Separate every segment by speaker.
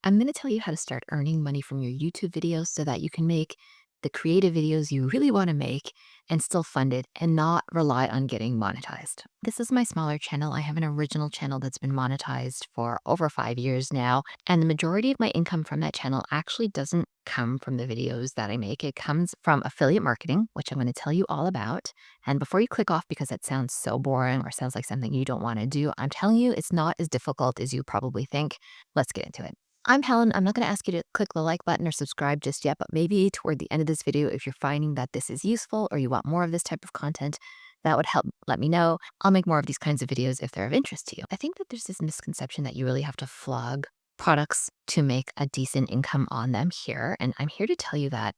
Speaker 1: I'm going to tell you how to start earning money from your YouTube videos so that you can make the creative videos you really want to make and still fund it and not rely on getting monetized. This is my smaller channel. I have an original channel that's been monetized for over 5 years now. And the majority of my income from that channel actually doesn't come from the videos that I make. It comes from affiliate marketing, which I'm going to tell you all about. And before you click off because that sounds so boring or sounds like something you don't want to do, I'm telling you it's not as difficult as you probably think. Let's get into it. I'm Helen. I'm not going to ask you to click the like button or subscribe just yet, but maybe toward the end of this video, if you're finding that this is useful or you want more of this type of content, that would help let me know. I'll make more of these kinds of videos if they're of interest to you. I think that there's this misconception that you really have to flog products to make a decent income on them here. And I'm here to tell you that,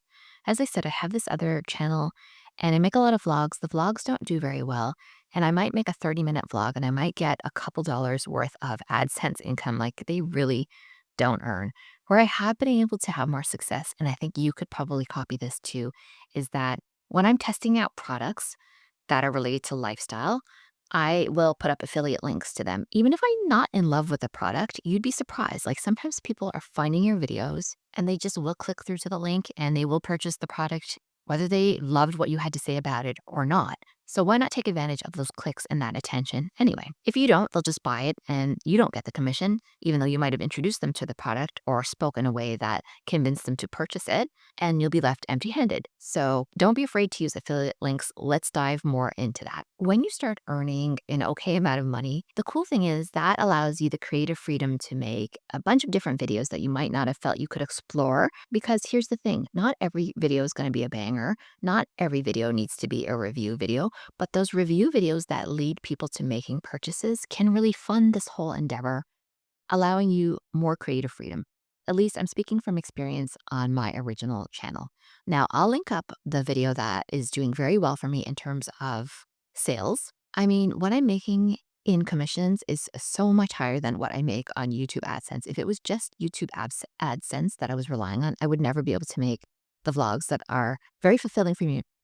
Speaker 1: as I said, I have this other channel and I make a lot of vlogs. The vlogs don't do very well. And I might make a 30-minute vlog and I might get a couple dollars worth of AdSense income. Like they really don't earn. Where I have been able to have more success, and I think you could probably copy this too, is that when I'm testing out products that are related to lifestyle, I will put up affiliate links to them. Even if I'm not in love with the product, you'd be surprised. Like sometimes people are finding your videos and they just will click through to the link and they will purchase the product, whether they loved what you had to say about it or not. So why not take advantage of those clicks and that attention anyway? If you don't, they'll just buy it and you don't get the commission, even though you might have introduced them to the product or spoke in a way that convinced them to purchase it, and you'll be left empty handed. So don't be afraid to use affiliate links. Let's dive more into that. When you start earning an okay amount of money, the cool thing is that allows you the creative freedom to make a bunch of different videos that you might not have felt you could explore. Because here's the thing, not every video is going to be a banger. Not every video needs to be a review video. But those review videos that lead people to making purchases can really fund this whole endeavor, allowing you more creative freedom. At least I'm speaking from experience on my original channel. Now, I'll link up the video that is doing very well for me in terms of sales. I mean, what I'm making in commissions is so much higher than what I make on YouTube AdSense. If it was just YouTube AdSense that I was relying on, I would never be able to make the vlogs that are very fulfilling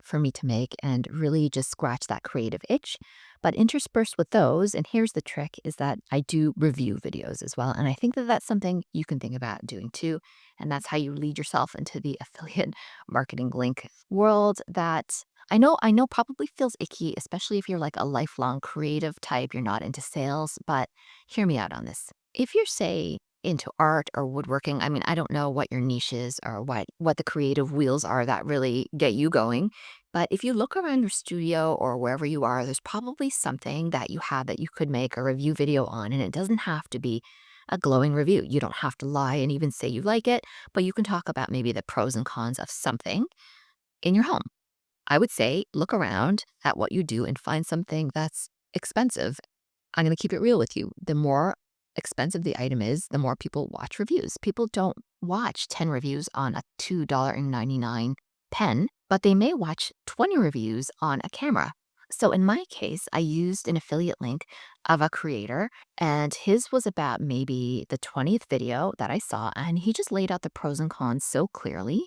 Speaker 1: for me to make and really just scratch that creative itch. But interspersed with those, and here's the trick, is that I do review videos as well. And I think that that's something you can think about doing too. And that's how you lead yourself into the affiliate marketing link world that I know probably feels icky, especially if you're like a lifelong creative type, you're not into sales, but hear me out on this. If you're, say, into art or woodworking, I mean, I don't know what your niche is or what the creative wheels are that really get you going. But if you look around your studio or wherever you are, there's probably something that you have that you could make a review video on. And it doesn't have to be a glowing review. You don't have to lie and even say you like it, but you can talk about maybe the pros and cons of something in your home. I would say look around at what you do and find something that's expensive. I'm going to keep it real with you. The more expensive the item is, the more people watch reviews. People don't watch 10 reviews on a $2.99 pen, but they may watch 20 reviews on a camera. So in my case, I used an affiliate link of a creator, and his was about maybe the 20th video that I saw, and he just laid out the pros and cons so clearly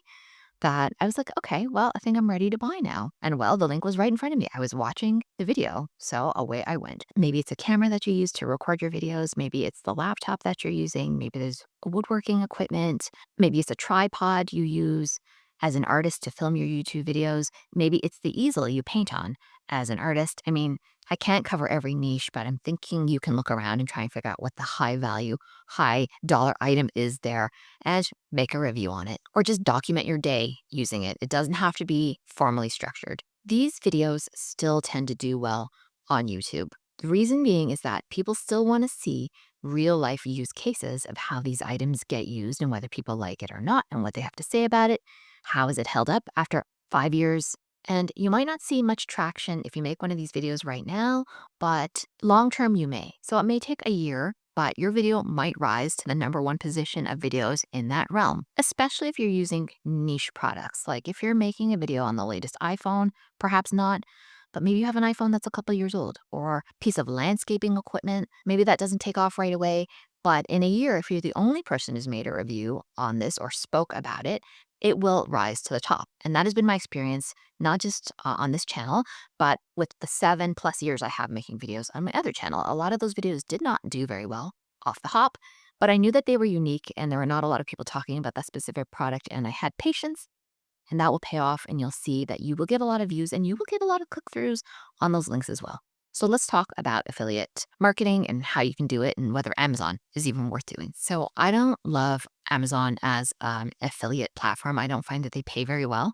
Speaker 1: that I was like, okay, well, I think I'm ready to buy now. And well, the link was right in front of me. I was watching the video. So away I went. Maybe it's a camera that you use to record your videos. Maybe it's the laptop that you're using. Maybe there's woodworking equipment. Maybe it's a tripod you use as an artist to film your YouTube videos. Maybe it's the easel you paint on as an artist. I mean, I can't cover every niche, but I'm thinking you can look around and try and figure out what the high value, high dollar item is there and make a review on it, or just document your day using it. It doesn't have to be formally structured. These videos still tend to do well on YouTube. The reason being is that people still want to see real life use cases of how these items get used and whether people like it or not and what they have to say about it. How is it held up after 5 years? And you might not see much traction if you make one of these videos right now, but long term you may. So it may take a year, but your video might rise to the #1 position of videos in that realm, especially if you're using niche products. Like if you're making a video on the latest iPhone, perhaps not, but maybe you have an iPhone that's a couple years old or piece of landscaping equipment. Maybe that doesn't take off right away. But in a year, if you're the only person who's made a review on this or spoke about it, it will rise to the top. And that has been my experience, not just on this channel, but with the 7+ years I have making videos on my other channel. A lot of those videos did not do very well off the hop, But I knew that they were unique and there were not a lot of people talking about that specific product. And I had patience, and that will pay off. And you'll see that you will get a lot of views and you will get a lot of click throughs on those links as well. So let's talk about affiliate marketing and how you can do it and whether Amazon is even worth doing. So I don't love Amazon as an affiliate platform. I don't find that they pay very well.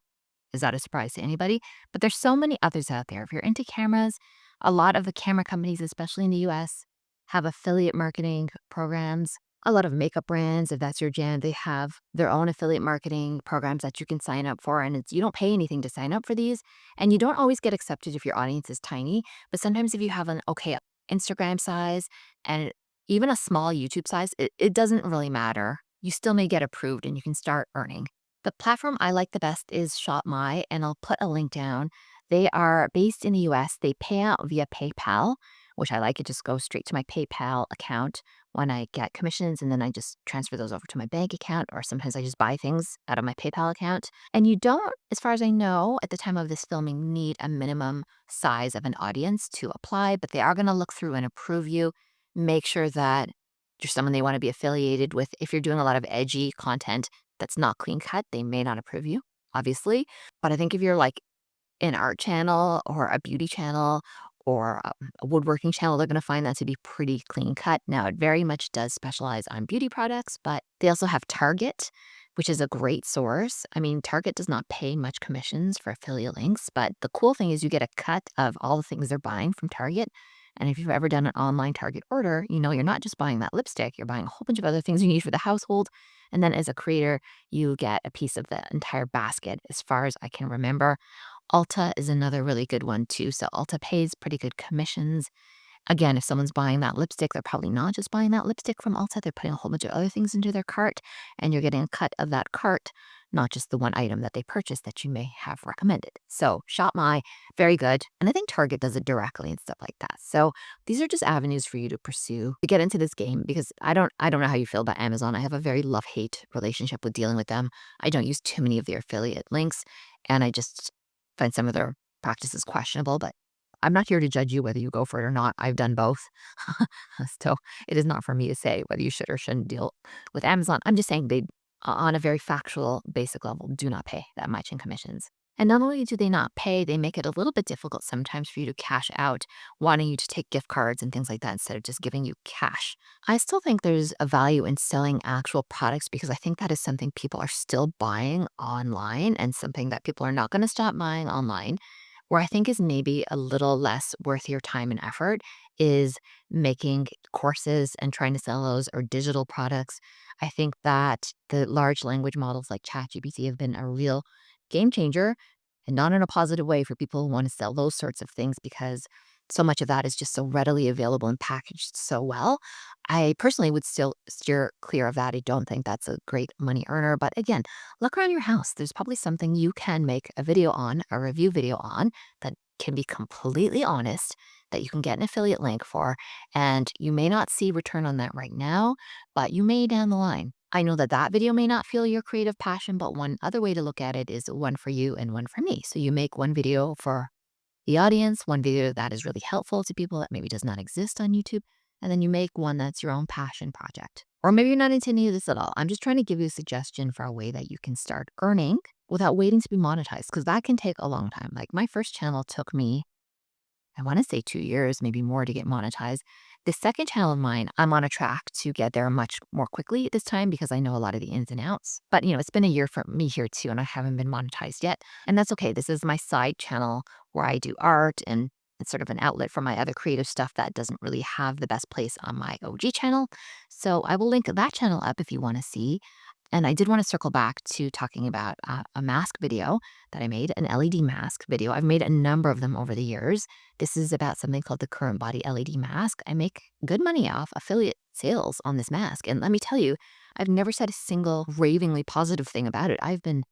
Speaker 1: Is that a surprise to anybody? But there's so many others out there. If you're into cameras, a lot of the camera companies, especially in the US, have affiliate marketing programs. A lot of makeup brands, if that's your jam, they have their own affiliate marketing programs that you can sign up for. And you don't pay anything to sign up for these. And you don't always get accepted if your audience is tiny. But sometimes if you have an okay Instagram size and even a small YouTube size, it doesn't really matter. You still may get approved and you can start earning. The platform I like the best is ShopMy, and I'll put a link down. They are based in the US. They pay out via PayPal, which I like. It just goes straight to my PayPal account when I get commissions, and then I just transfer those over to my bank account, or sometimes I just buy things out of my PayPal account. And you don't, as far as I know, at the time of this filming, need a minimum size of an audience to apply, but they are going to look through and approve you. Make sure that you're someone they want to be affiliated with. If you're doing a lot of edgy content that's not clean cut, they may not approve you, obviously. But I think if you're like an art channel or a beauty channel or a woodworking channel, they're going to find that to be pretty clean cut. Now, it very much does specialize on beauty products, but they also have Target, which is a great source. I mean, Target does not pay much commissions for affiliate links, but the cool thing is you get a cut of all the things they're buying from Target. And if you've ever done an online Target order, you know you're not just buying that lipstick, you're buying a whole bunch of other things you need for the household. And then as a creator, you get a piece of the entire basket, as far as I can remember. Ulta is another really good one too. So Ulta pays pretty good commissions. Again, if someone's buying that lipstick, they're probably not just buying that lipstick from Ulta. They're putting a whole bunch of other things into their cart, and you're getting a cut of that cart, not just the one item that they purchased that you may have recommended. So ShopMy, very good. And I think Target does it directly and stuff like that. So these are just avenues for you to pursue to get into this game, because I don't know how you feel about Amazon. I have a very love-hate relationship with dealing with them. I don't use too many of their affiliate links, and I just find some of their practices questionable, but I'm not here to judge you whether you go for it or not. I've done both. So it is not for me to say whether you should or shouldn't deal with Amazon. I'm just saying they, on a very factual, basic level, do not pay that much in commissions. And not only do they not pay, they make it a little bit difficult sometimes for you to cash out, wanting you to take gift cards and things like that instead of just giving you cash. I still think there's a value in selling actual products, because I think that is something people are still buying online and something that people are not going to stop buying online. Where I think is maybe a little less worth your time and effort is making courses and trying to sell those, or digital products. I think that the large language models like ChatGPT have been a real game changer, and not in a positive way, for people who want to sell those sorts of things, because so much of that is just so readily available and packaged so well. I personally would still steer clear of that. I don't think that's a great money earner. But again, look around your house. There's probably something you can make a video on, a review video on, that can be completely honest, that you can get an affiliate link for. And you may not see return on that right now, but you may down the line. I know that that video may not feel your creative passion, but one other way to look at it is one for you and one for me. So you make one video for the audience, one video that is really helpful to people that maybe does not exist on YouTube, and then you make one that's your own passion project. Or maybe you're not into any of this at all. I'm just trying to give you a suggestion for a way that you can start earning without waiting to be monetized, because that can take a long time. Like my first channel took me, I want to say 2 years, maybe more, to get monetized. The second channel of mine, I'm on a track to get there much more quickly this time, because I know a lot of the ins and outs. But it's been a year for me here too, and I haven't been monetized yet. And that's okay. This is my side channel where I do art, and it's sort of an outlet for my other creative stuff that doesn't really have the best place on my OG channel. So I will link that channel up if you want to see. And I did want to circle back to talking about a mask video that I made, an LED mask video. I've made a number of them over the years. This is about something called the Current Body LED mask. I make good money off affiliate sales on this mask. And let me tell you, I've never said a single ravingly positive thing about it. I've been,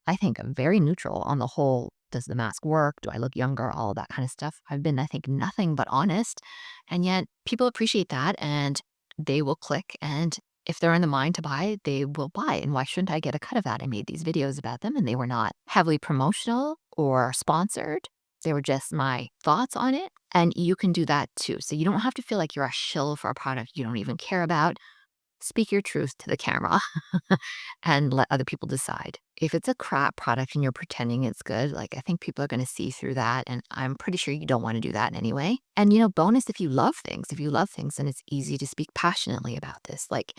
Speaker 1: I think, very neutral on the whole. Does the mask work? Do I look younger? All that kind of stuff. I've been, I think, nothing but honest. And yet people appreciate that, and they will click, and if they're in the mind to buy, they will buy. And why shouldn't I get a cut of that? I made these videos about them, and they were not heavily promotional or sponsored. They were just my thoughts on it. And you can do that too. So you don't have to feel like you're a shill for a product you don't even care about. speak your truth to the camera and let other people decide. If it's a crap product and you're pretending it's good, like I think people are going to see through that. And I'm pretty sure you don't want to do that anyway. And, bonus if you love things, then it's easy to speak passionately about this. Like,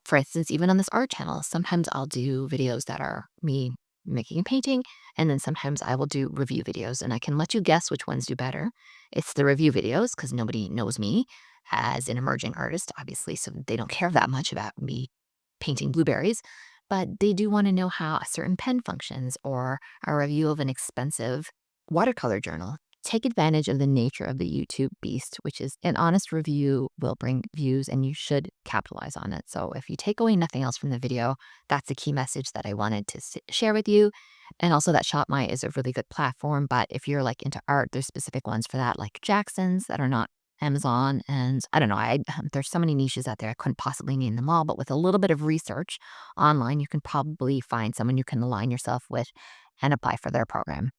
Speaker 1: for instance, even on this art channel, sometimes I'll do videos that are me making a painting, and then sometimes I will do review videos, and I can let you guess which ones do better. It's the review videos because nobody knows me as an emerging artist, obviously, so they don't care that much about me painting blueberries, but they do want to know how a certain pen functions or a review of an expensive watercolor journal. Take advantage of the nature of the YouTube beast, which is an honest review will bring views and you should capitalize on it. So if you take away nothing else from the video, that's a key message that I wanted to share with you. And also that ShopMy is a really good platform, but if you're like into art, there's specific ones for that, like Jackson's that are not Amazon. And I don't know, there's so many niches out there. I couldn't possibly name them all, but with a little bit of research online, you can probably find someone you can align yourself with and apply for their program.